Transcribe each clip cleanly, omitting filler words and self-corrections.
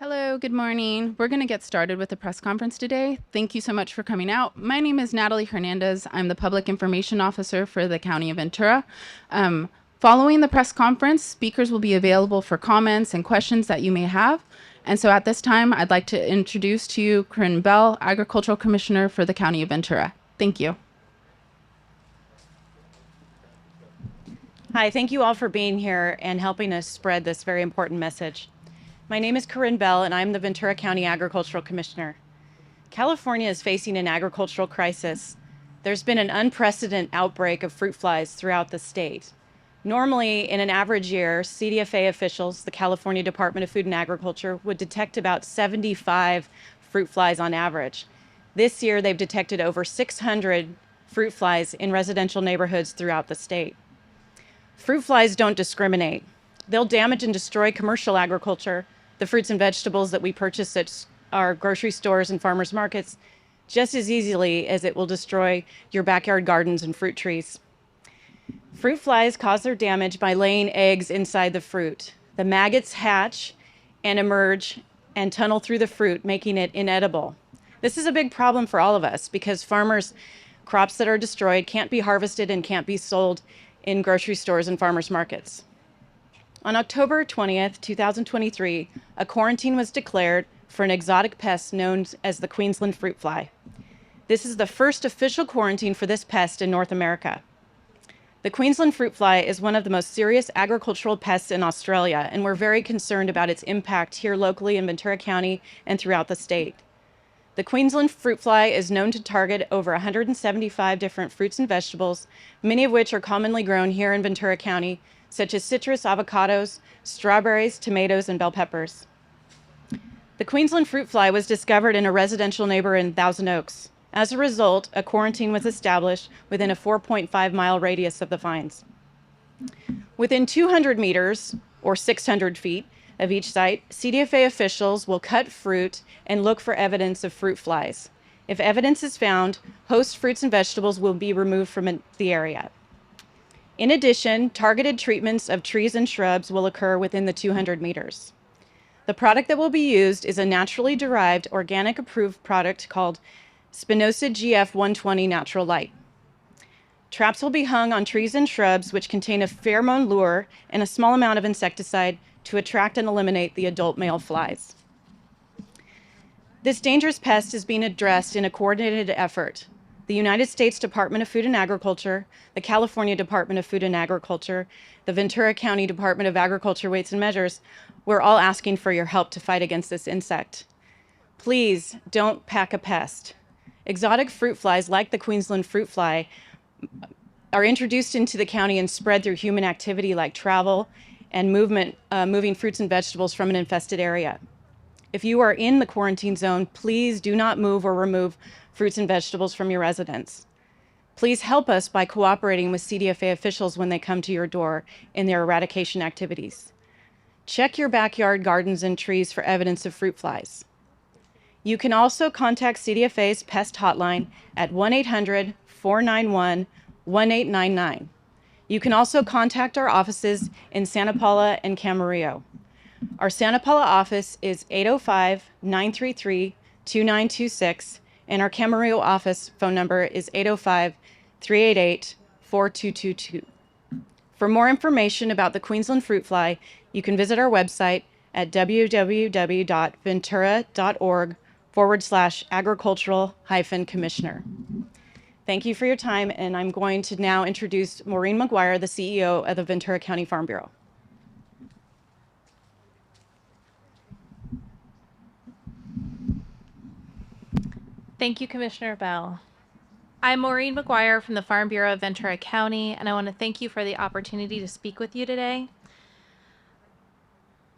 Hello, good morning. We're going to get started with the press conference today. Thank you so much for coming out. My name is Natalie Hernandez. I'm the Public Information Officer for the County of Ventura. Following the press conference, speakers will be available for comments and questions that you may have. And so at this time, I'd like to introduce to you Corinne Bell, Agricultural Commissioner for the County of Ventura. Thank you. Hi, thank you all for being here and helping us spread this very important message. My name is Corinne Bell, and I'm the Ventura County Agricultural Commissioner. California is facing an agricultural crisis. There's been an unprecedented outbreak of fruit flies throughout the state. Normally, in an average year, CDFA officials, the California Department of Food and Agriculture, would detect about 75 fruit flies on average. This year, they've detected over 600 fruit flies in residential neighborhoods throughout the state. Fruit flies don't discriminate. They'll damage and destroy commercial agriculture, the fruits and vegetables that we purchase at our grocery stores and farmers markets, just as easily as it will destroy your backyard gardens and fruit trees. Fruit flies cause their damage by laying eggs inside the fruit. The maggots hatch and emerge and tunnel through the fruit, making it inedible. This is a big problem for all of us because crops that are destroyed can't be harvested and can't be sold in grocery stores and farmers markets. On October 20th, 2023, a quarantine was declared for an exotic pest known as the Queensland fruit fly. This is the first official quarantine for this pest in North America. The Queensland fruit fly is one of the most serious agricultural pests in Australia, and we're very concerned about its impact here locally in Ventura County and throughout the state. The Queensland fruit fly is known to target over 175 different fruits and vegetables, many of which are commonly grown here in Ventura County, such as citrus, avocados, strawberries, tomatoes, and bell peppers. The Queensland fruit fly was discovered in a residential neighborhood in Thousand Oaks. As a result, a quarantine was established within a 4.5-mile radius of the finds. Within 200 meters, or 600 feet, of each site, CDFA officials will cut fruit and look for evidence of fruit flies. If evidence is found, host fruits and vegetables will be removed from the area. In addition, targeted treatments of trees and shrubs will occur within the 200 meters. The product that will be used is a naturally derived, organic approved product called Spinosad GF 120 Natural Light. Traps will be hung on trees and shrubs which contain a pheromone lure and a small amount of insecticide to attract and eliminate the adult male flies. This dangerous pest is being addressed in a coordinated effort. The United States Department of Food and Agriculture, the California Department of Food and Agriculture, the Ventura County Department of Agriculture Weights and Measures, we're all asking for your help to fight against this insect. Please don't pack a pest. Exotic fruit flies like the Queensland fruit fly are introduced into the county and spread through human activity like travel and moving fruits and vegetables from an infested area. If you are in the quarantine zone, please do not move or remove fruits and vegetables from your residence. Please help us by cooperating with CDFA officials when they come to your door in their eradication activities. Check your backyard gardens and trees for evidence of fruit flies. You can also contact CDFA's pest hotline at 1-800-491-1899. You can also contact our offices in Santa Paula and Camarillo. Our Santa Paula office is 805-933-2926, and our Camarillo office phone number is 805-388-4222. For more information about the Queensland fruit fly, you can visit our website at www.ventura.org/agricultural-commissioner. Thank you for your time, and I'm going to now introduce Maureen McGuire, the CEO of the Ventura County Farm Bureau. Thank you, Commissioner Bell. I'm Maureen McGuire from the Farm Bureau of Ventura County, and I want to thank you for the opportunity to speak with you today.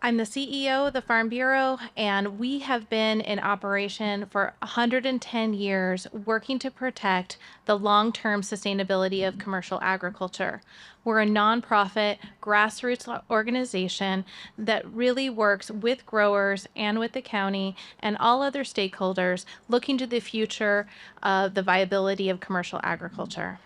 I'm the CEO of the Farm Bureau, and we have been in operation for 110 years working to protect the long-term sustainability of commercial agriculture. We're a nonprofit grassroots organization that really works with growers and with the county and all other stakeholders looking to the future of the viability of commercial agriculture.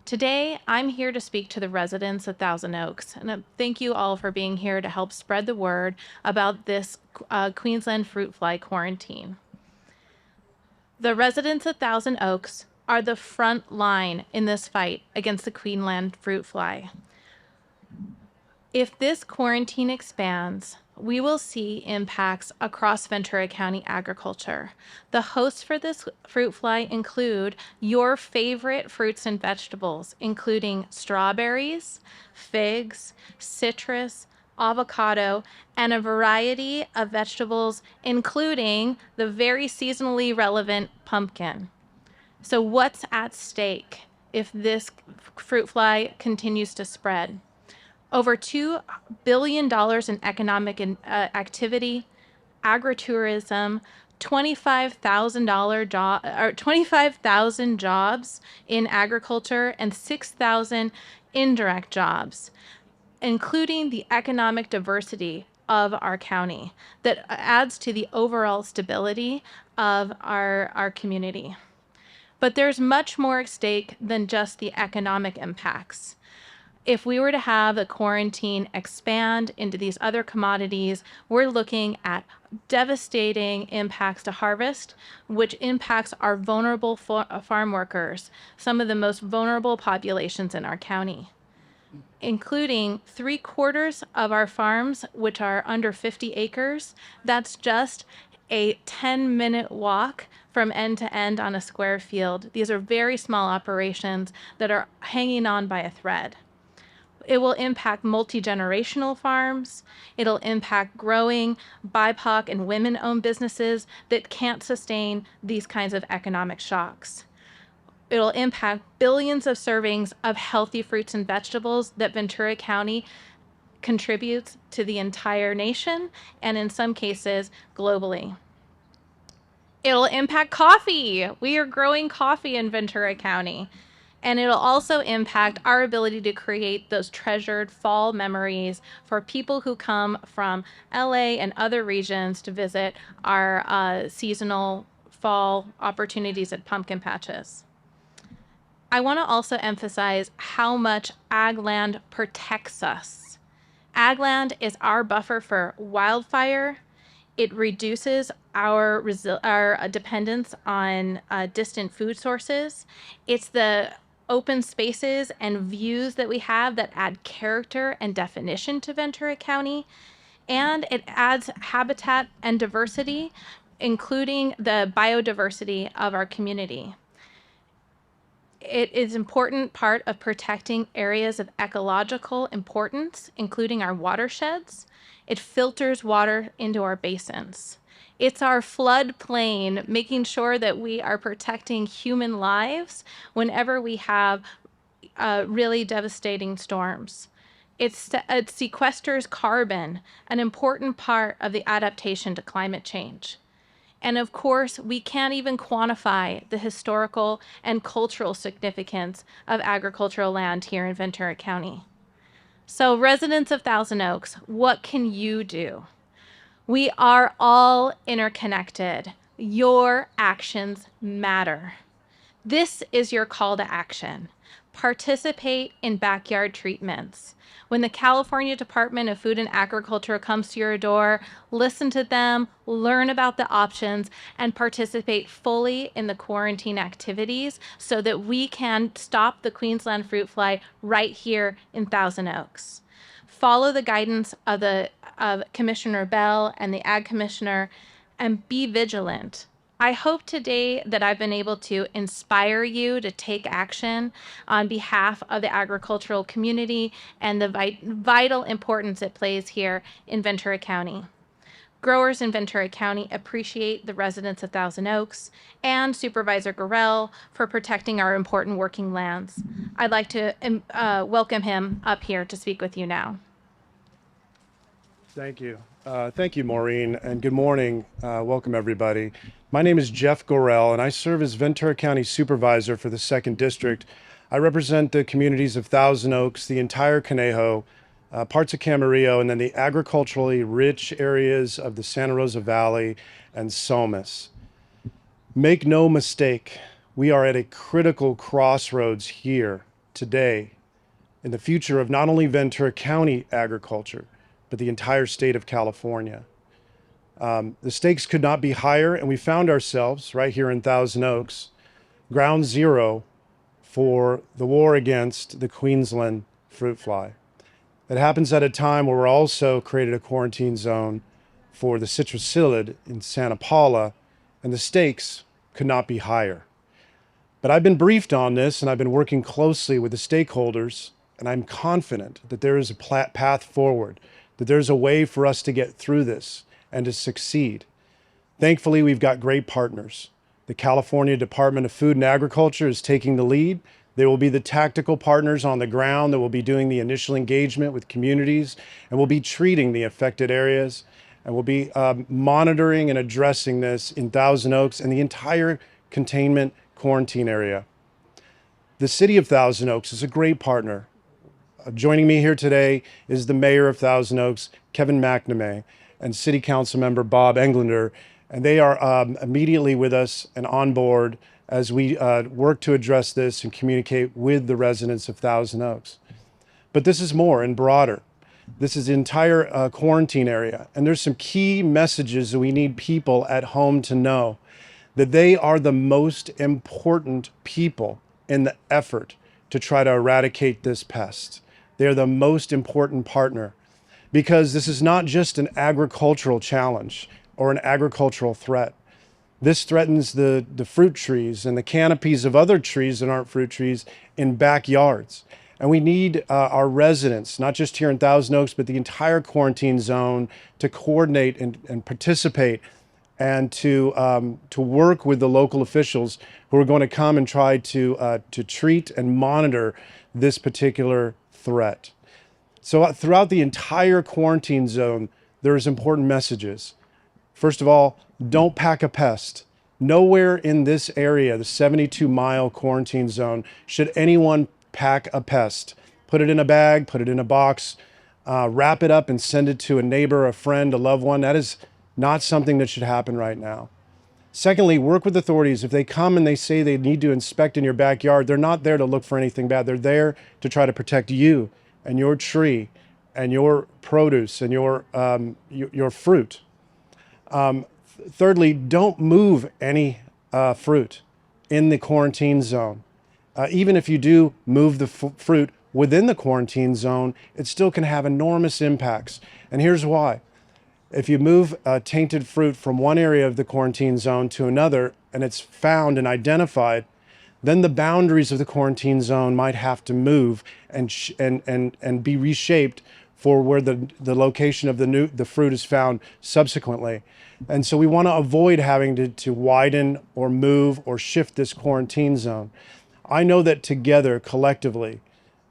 Today, I'm here to speak to the residents of Thousand Oaks, and thank you all for being here to help spread the word about this Queensland fruit fly quarantine. The residents of Thousand Oaks are the front line in this fight against the Queensland fruit fly. If this quarantine expands, we will see impacts across Ventura County agriculture. The hosts for this fruit fly include your favorite fruits and vegetables, including strawberries, figs, citrus, avocado, and a variety of vegetables, including the very seasonally relevant pumpkin. So, what's at stake if this fruit fly continues to spread? Over $2 billion in economic activity, agritourism, 25,000 jobs in agriculture, and 6,000 indirect jobs, including the economic diversity of our county that adds to the overall stability of our community. But there's much more at stake than just the economic impacts. If we were to have the quarantine expand into these other commodities, we're looking at devastating impacts to harvest, which impacts our vulnerable farm workers, some of the most vulnerable populations in our county, including 3/4 of our farms, which are under 50 acres. That's just a 10-minute walk from end to end on a square field. These are very small operations that are hanging on by a thread. It will impact multi-generational farms. It'll impact growing BIPOC and women-owned businesses that can't sustain these kinds of economic shocks. It'll impact billions of servings of healthy fruits and vegetables that Ventura County contributes to the entire nation and in some cases globally. It'll impact coffee. We are growing coffee in Ventura County. And it'll also impact our ability to create those treasured fall memories for people who come from LA and other regions to visit our seasonal fall opportunities at pumpkin patches. I want to also emphasize how much ag land protects us. Ag land is our buffer for wildfire. It reduces our dependence on distant food sources. It's the open spaces and views that we have that add character and definition to Ventura County. And it adds habitat and diversity, including the biodiversity of our community. It is an important part of protecting areas of ecological importance, including our watersheds. It filters water into our basins. It's our floodplain, making sure that we are protecting human lives whenever we have really devastating storms. It sequesters carbon, an important part of the adaptation to climate change. And of course, we can't even quantify the historical and cultural significance of agricultural land here in Ventura County. So, residents of Thousand Oaks, what can you do? We are all interconnected. Your actions matter. This is your call to action. Participate in backyard treatments. When the California Department of Food and Agriculture comes to your door, listen to them, learn about the options, and participate fully in the quarantine activities so that we can stop the Queensland fruit fly right here in Thousand Oaks. Follow the guidance of Commissioner Bell and the Ag Commissioner and be vigilant. I hope today that I've been able to inspire you to take action on behalf of the agricultural community and the vital importance it plays here in Ventura County. Growers in Ventura County appreciate the residents of Thousand Oaks and Supervisor Gorell for protecting our important working lands. I'd like to welcome him up here to speak with you now. Thank you. Thank you, Maureen, and good morning. Welcome, everybody. My name is Jeff Gorell, and I serve as Ventura County Supervisor for the 2nd District. I represent the communities of Thousand Oaks, the entire Conejo, parts of Camarillo, and then the agriculturally rich areas of the Santa Rosa Valley and Somas. Make no mistake, we are at a critical crossroads here. today in the future of not only Ventura County agriculture, but the entire state of California. The stakes could not be higher, and we found ourselves right here in Thousand Oaks, ground zero for the war against the Queensland fruit fly. It happens at a time where we're also created a quarantine zone for the citrusillid in Santa Paula, and the stakes could not be higher. But I've been briefed on this, and I've been working closely with the stakeholders, and I'm confident that there is a path forward, that there's a way for us to get through this and to succeed. Thankfully, we've got great partners. The California Department of Food and Agriculture is taking the lead. They will be the tactical partners on the ground that will be doing the initial engagement with communities and will be treating the affected areas, and will be monitoring and addressing this in Thousand Oaks and the entire containment quarantine area. The city of Thousand Oaks is a great partner. Joining me here today is the mayor of Thousand Oaks, Kevin McNamee, and city council member Bob Englander, and they are immediately with us and on board as we work to address this and communicate with the residents of Thousand Oaks. But this is more and broader. This is the entire quarantine area, and there's some key messages that we need people at home to know, that they are the most important people in the effort to try to eradicate this pest. They're the most important partner, because this is not just an agricultural challenge or an agricultural threat. This threatens the fruit trees and the canopies of other trees that aren't fruit trees in backyards. And we need our residents, not just here in Thousand Oaks, but the entire quarantine zone, to coordinate and participate, and to work with the local officials who are going to come and try to treat and monitor this particular threat. So throughout the entire quarantine zone, there's important messages. First of all, don't pack a pest. Nowhere in this area, the 72-mile quarantine zone, should anyone pack a pest. Put it in a bag, put it in a box, wrap it up and send it to a neighbor, a friend, a loved one. That is not something that should happen right now. Secondly, work with authorities. If they come and they say they need to inspect in your backyard, they're not there to look for anything bad. They're there to try to protect you and your tree and your produce and your fruit. Thirdly, don't move any fruit in the quarantine zone. Even if you do move the fruit within the quarantine zone, it still can have enormous impacts. And here's why. If you move tainted fruit from one area of the quarantine zone to another, and it's found and identified, then the boundaries of the quarantine zone might have to move and be reshaped for where the location of the fruit is found subsequently. And so we want to avoid having to widen or move or shift this quarantine zone. I know that together, collectively,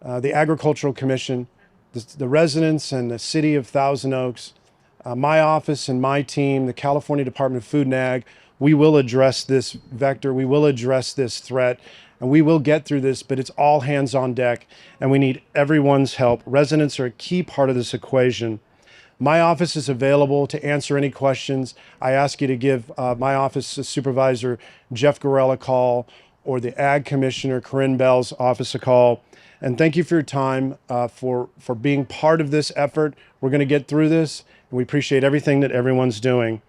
the Agricultural Commission, the residents and the city of Thousand Oaks, my office and my team, the California Department of Food and Ag, we will address this vector, we will address this threat, and we will get through this, but it's all hands on deck, and we need everyone's help. Residents are a key part of this equation. My office is available to answer any questions. I ask you to give my office supervisor, Jeff Gorell, a call, or the Ag Commissioner, Corinne Bell's office, a call. And thank you for your time, for being part of this effort. We're going to get through this, and we appreciate everything that everyone's doing.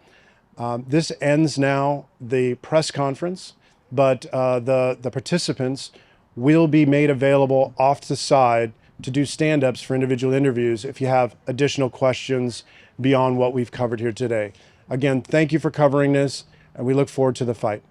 This ends now the press conference, but the participants will be made available off to the side to do stand-ups for individual interviews if you have additional questions beyond what we've covered here today. Again, thank you for covering this, and we look forward to the fight.